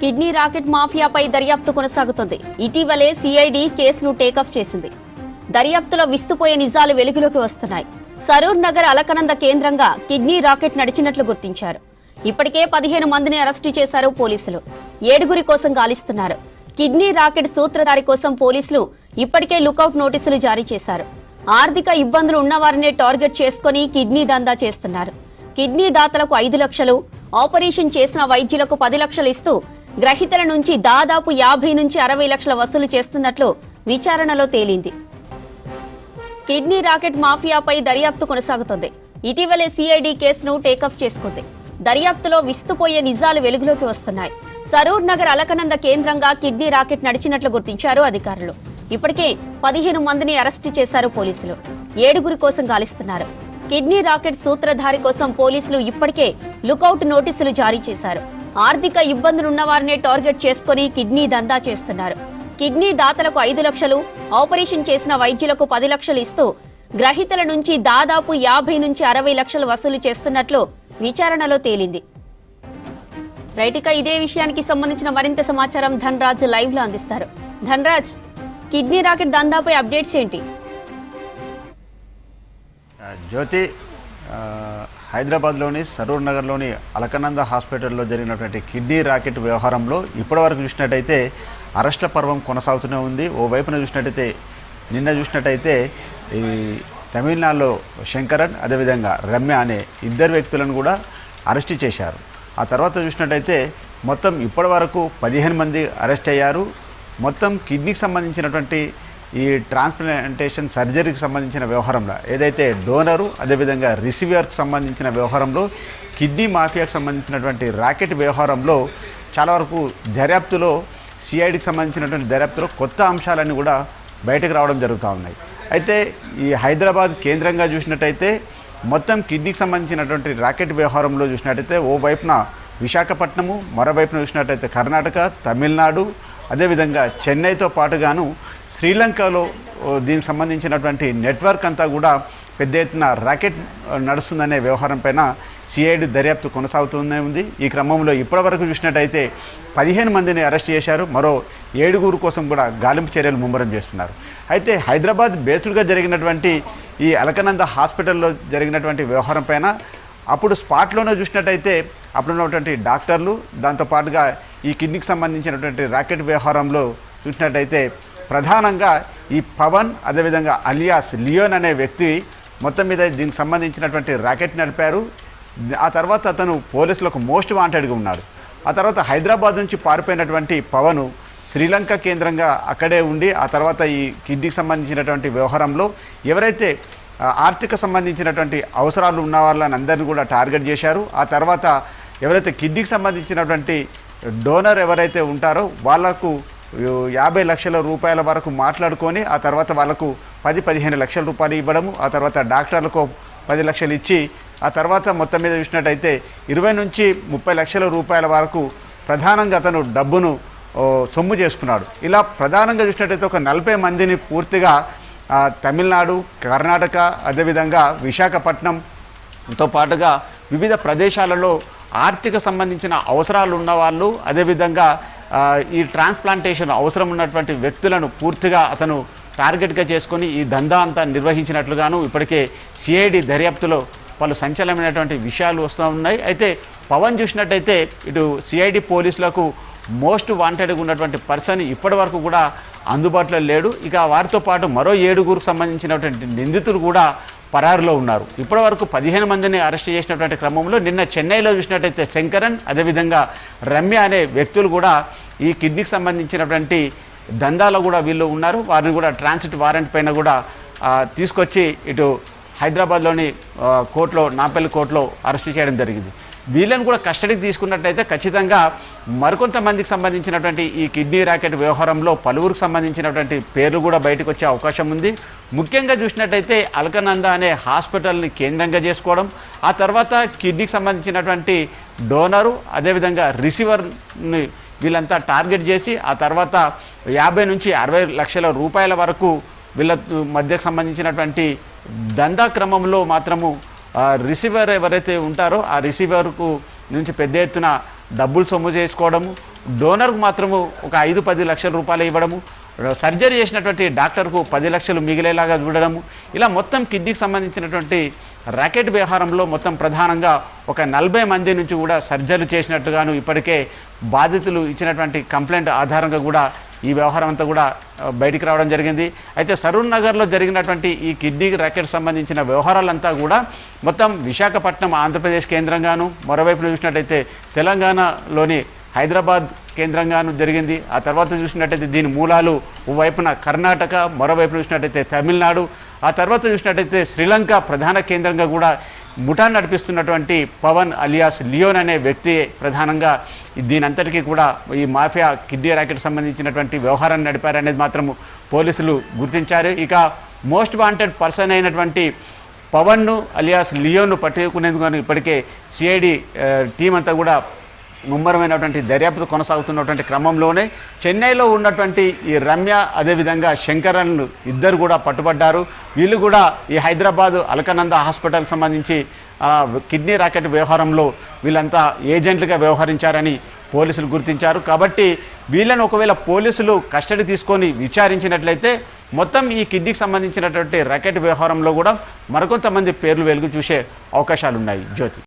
Kidney racket మాఫియాపై దర్యాప్తు కొనసాగుతుంది. ఇటీవలే సిఐడి కేసును టేకప్ చేసింది. దర్యాప్తులో విస్తుపోయే నిజాలు వెలుగులోకి వస్తున్నాయి. సరూర్ నగర్ అలకనంద కేంద్రంగా కిడ్నీ రాకెట్ నడిచినట్లు గుర్తించారు. ఇప్పటికే 15 మందిని అరెస్టు చేశారు పోలీసులు. 7 కోసం గాలిస్తున్నారు. కిడ్నీ రాకెట్ సూత్రధారి కోసం పోలీసులు ఇప్పటికే లుకౌట్ నోటీసులు జారీ చేశారు. ఆర్థిక ఇబ్బందులు ఉన్నవారినే టార్గెట్ చేసుకుని కిడ్నీ దందా చేస్తున్నారు. కిడ్నీ దాతలకు 5 లక్షలు, ఆపరేషన్ చేసిన వైద్యులకు 10 లక్షలు ఇస్తూ గ్రహీతల నుంచి దాదాపు 50 నుంచి 60 లక్షల వసూలు చేస్తున్నట్లు విచారణలో తేలింది. కిడ్నీ రాకెట్ మాఫియాపై దర్యాప్తు కొనసాగుతోంది. ఇటీవలే సిఐడి కేసును టేకప్ చేసుకుంది. దర్యాప్తులో విస్తుపోయే నిజాలు వెలుగులోకి వస్తున్నాయి. సరూర్ నగర్ అలకనంద కేంద్రంగా కిడ్నీ రాకెట్ నడిచినట్లు గుర్తించారు అధికారులు. ఇప్పటికే 15 మందిని అరెస్టు చేశారు పోలీసులు. 7 కోసం గాలిస్తున్నారు. కిడ్నీ రాకెట్ సూత్రధారి కోసం పోలీసులు ఇప్పటికే లుకౌట్ నోటీసులు జారీ చేశారు. ఆర్థిక ఇబ్బందులున్న వారినే టార్గెట్ చేసుకుని కిడ్నీ దందా చేస్తున్నారు. కిడ్నీ దాతలకు 5 లక్షలు, ఆపరేషన్ చేసిన వైద్యులకు 10 లక్షలు ఇస్తూ గ్రహీతల నుంచి దాదాపు 50 నుంచి 60 లక్షలు వసూలు చేస్తున్నట్లు విచారణలో తేలింది. రైట్, ఇదే విషయానికి సంబంధించిన మరింత సమాచారం ధనరాజ్ లైవ్ లో అందిస్తారు. ధనరాజ్, కిడ్నీ రాకెట్ దందాపై అప్డేట్స్ ఏంటి? జ్యోతి, హైదరాబాద్లోని సరూర్ నగర్లోని అలకనంద హాస్పిటల్లో జరిగినటువంటి కిడ్నీ రాకెట్ వ్యవహారంలో ఇప్పటివరకు చూసినట్టయితే అరెస్టుల పర్వం కొనసాగుతూనే ఉంది. ఓవైపున చూసినట్టయితే నిన్న చూసినట్టయితే ఈ తమిళనాడులో శంకరన్, అదేవిధంగా రమ్య అనే 2 వ్యక్తులను కూడా అరెస్టు చేశారు. ఆ తర్వాత చూసినట్టయితే మొత్తం ఇప్పటి వరకు 15 మంది అరెస్ట్ అయ్యారు. మొత్తం కిడ్నీకి సంబంధించినటువంటి ఈ ట్రాన్స్ప్లాంటేషన్ సర్జరీకి సంబంధించిన వ్యవహారంలో ఏదైతే డోనరు, అదేవిధంగా రిసీవర్కి సంబంధించిన వ్యవహారంలో కిడ్నీ మాఫియాకు సంబంధించినటువంటి రాకెట్ వ్యవహారంలో చాలా వరకు దర్యాప్తులో సిఐడికి సంబంధించినటువంటి దర్యాప్తులో కొత్త అంశాలన్నీ కూడా బయటకు రావడం జరుగుతూ ఉన్నాయి. అయితే ఈ హైదరాబాద్ కేంద్రంగా చూసినట్టయితే మొత్తం కిడ్నీకి సంబంధించినటువంటి రాకెట్ వ్యవహారంలో చూసినట్టయితే ఓవైపున విశాఖపట్నము, మరోవైపున చూసినట్టయితే కర్ణాటక, తమిళనాడు, అదేవిధంగా చెన్నైతో పాటుగాను శ్రీలంకలో దీనికి సంబంధించినటువంటి నెట్వర్క్ అంతా కూడా పెద్ద ఎత్తున రాకెట్ నడుస్తుందనే వ్యవహారం పైన సిఐడి దర్యాప్తు కొనసాగుతూనే ఉంది. ఈ క్రమంలో ఇప్పటివరకు చూసినట్టయితే 15 మందిని అరెస్ట్ చేశారు. మరో 7 కోసం కూడా గాలింపు చర్యలు ముమ్మరం చేస్తున్నారు. అయితే హైదరాబాద్ బేస్డ్గా జరిగినటువంటి ఈ అలకనంద హాస్పిటల్లో జరిగినటువంటి వ్యవహారం పైన అప్పుడు స్పాట్లోనే చూసినట్టయితే అప్పుడున్నటువంటి డాక్టర్లు, దాంతోపాటుగా ఈ కిడ్నీకి సంబంధించినటువంటి రాకెట్ వ్యవహారంలో చూసినట్టయితే ప్రధానంగా ఈ పవన్, అదేవిధంగా అలియాస్ లియోన్ అనే వ్యక్తి మొత్తం మీద దీనికి సంబంధించినటువంటి రాకెట్ నడిపారు. ఆ తర్వాత అతను పోలీసులకు మోస్ట్ వాంటెడ్గా ఉన్నాడు. ఆ తర్వాత హైదరాబాద్ నుంచి పారిపోయినటువంటి పవను శ్రీలంక కేంద్రంగా అక్కడే ఉండి ఆ తర్వాత ఈ కిడ్నీకి సంబంధించినటువంటి వ్యవహారంలో ఎవరైతే ఆర్థిక సంబంధించినటువంటి అవసరాలు ఉన్న వాళ్ళని అందరినీ కూడా టార్గెట్ చేశారు. ఆ తర్వాత ఎవరైతే కిడ్నీకి సంబంధించినటువంటి డోనర్ ఎవరైతే ఉంటారో వాళ్లకు 50 లక్షల రూపాయల వరకు మాట్లాడుకొని ఆ తర్వాత వాళ్ళకు 10-15 లక్షల రూపాయలు ఇవ్వడము, ఆ తర్వాత డాక్టర్లకు 10 లక్షలు ఇచ్చి ఆ తర్వాత మొత్తం మీద చూసినట్టయితే 20 నుంచి 30 లక్షల రూపాయల వరకు ప్రధానంగా అతను డబ్బును సొమ్ము చేసుకున్నాడు. ఇలా ప్రధానంగా చూసినట్టయితే ఒక 40 మందిని పూర్తిగా తమిళనాడు, కర్ణాటక, అదేవిధంగా విశాఖపట్నంతో పాటుగా వివిధ ప్రదేశాలలో ఆర్థిక సంబంధించిన అవసరాలు ఉన్నవాళ్ళు, అదేవిధంగా ఈ ట్రాన్స్ప్లాంటేషన్ అవసరం ఉన్నటువంటి వ్యక్తులను పూర్తిగా అతను టార్గెట్గా చేసుకొని ఈ దందా అంతా నిర్వహించినట్లుగాను ఇప్పటికే సిఐడి దర్యాప్తులో పలు సంచలనమైనటువంటి విషయాలు వస్తూ ఉన్నాయి. అయితే పవన్ చూసినట్టయితే ఇటు సిఐడి పోలీసులకు మోస్ట్ వాంటెడ్గా ఉన్నటువంటి పర్సన్ ఇప్పటి వరకు కూడా అందుబాటులో లేడు. ఇక వారితో పాటు మరో 7 సంబంధించినటువంటి నిందితులు కూడా పరారులో ఉన్నారు. ఇప్పటి వరకు 15 మందిని అరెస్ట్ చేసినటువంటి క్రమంలో నిన్న చెన్నైలో చూసినట్టయితే శంకరన్, అదేవిధంగా రమ్య అనే వ్యక్తులు కూడా ఈ కిడ్నీకి సంబంధించినటువంటి దందాలో కూడా వీళ్ళు ఉన్నారు. వారిని కూడా ట్రాన్సిట్ వారెంట్ పైన కూడా తీసుకొచ్చి ఇటు హైదరాబాద్లోని కోర్టులో, నాంపల్లి కోర్టులో అరెస్ట్ చేయడం జరిగింది. వీళ్ళని కూడా కస్టడీకి తీసుకున్నట్టయితే ఖచ్చితంగా మరికొంతమందికి సంబంధించినటువంటి ఈ కిడ్నీ రాకెట్ వ్యవహారంలో పలువురికి సంబంధించినటువంటి పేర్లు కూడా బయటకు వచ్చే అవకాశం ఉంది. ముఖ్యంగా చూసినట్టయితే అలకనంద అనే హాస్పిటల్ని కేంద్రంగా చేసుకోవడం, ఆ తర్వాత కిడ్నీకి సంబంధించినటువంటి డోనరు, అదేవిధంగా రిసీవర్ని వీళ్ళంతా టార్గెట్ చేసి ఆ తర్వాత 50 నుంచి 60 లక్షల రూపాయల వరకు వీళ్ళ మధ్యకు సంబంధించినటువంటి దందా క్రమంలో మాత్రము రిసీవర్ ఎవరైతే ఉంటారో ఆ రిసీవర్కు నుంచి పెద్ద ఎత్తున డబ్బులు సొమ్ము చేసుకోవడము, డోనర్కు మాత్రము ఒక 5-10 లక్షల రూపాయలు ఇవ్వడము, సర్జరీ చేసినటువంటి డాక్టర్కు 10 లక్షలు మిగిలేలాగా చూడడము, ఇలా మొత్తం కిడ్నీకి సంబంధించినటువంటి ర్యాకెట్ వ్యవహారంలో మొత్తం ప్రధానంగా ఒక 40 మంది నుంచి కూడా సర్జరీ చేసినట్టుగాను ఇప్పటికే బాధితులు ఇచ్చినటువంటి కంప్లైంట్ ఆధారంగా కూడా ఈ వ్యవహారం అంతా కూడా బయటికి రావడం జరిగింది. అయితే సరూర్ నగర్లో జరిగినటువంటి ఈ కిడ్నీ ర్యాకెట్ సంబంధించిన వ్యవహారాలంతా కూడా మొత్తం విశాఖపట్నం ఆంధ్రప్రదేశ్ కేంద్రంగాను, మరోవైపు చూసినట్టయితే తెలంగాణలోని హైదరాబాద్ కేంద్రంగాను జరిగింది. ఆ తర్వాత చూసినట్టయితే దీని మూలాలు ఓవైపున కర్ణాటక, మరోవైపు చూసినట్టయితే తమిళనాడు, ఆ తర్వాత చూసినట్టయితే శ్రీలంక ప్రధాన కేంద్రంగా కూడా ముఠా నడిపిస్తున్నటువంటి పవన్ అలియాస్ లియోన్ అనే వ్యక్తి ప్రధానంగా దీనంతటికీ కూడా ఈ మాఫియా కిడ్నీ ర్యాకెట్ సంబంధించినటువంటి వ్యవహారాన్ని నడిపారనేది మాత్రము పోలీసులు గుర్తించారు. ఇక మోస్ట్ వాంటెడ్ పర్సన్ అయినటువంటి పవన్ను అలియాస్ లియోన్ను పట్టుకునేందుకు ఇప్పటికే సిఐడి టీం అంతా కూడా ముమ్మరమైనటువంటి దర్యాప్తు కొనసాగుతున్నటువంటి క్రమంలోనే చెన్నైలో ఉన్నటువంటి ఈ రమ్య అదేవిధంగా శంకరన్లు ఇద్దరు కూడా పట్టుబడ్డారు. వీళ్ళు కూడా ఈ హైదరాబాదు అలకనంద హాస్పిటల్కి సంబంధించి కిడ్నీ ర్యాకెట్ వ్యవహారంలో వీళ్ళంతా ఏజెంట్లుగా వ్యవహరించారని పోలీసులు గుర్తించారు. కాబట్టి వీళ్ళను ఒకవేళ పోలీసులు కస్టడీ తీసుకొని విచారించినట్లయితే మొత్తం ఈ కిడ్నీకి సంబంధించినటువంటి ర్యాకెట్ వ్యవహారంలో కూడా మరికొంతమంది పేర్లు వెలుగు చూసే అవకాశాలు ఉన్నాయి. జ్యోతి.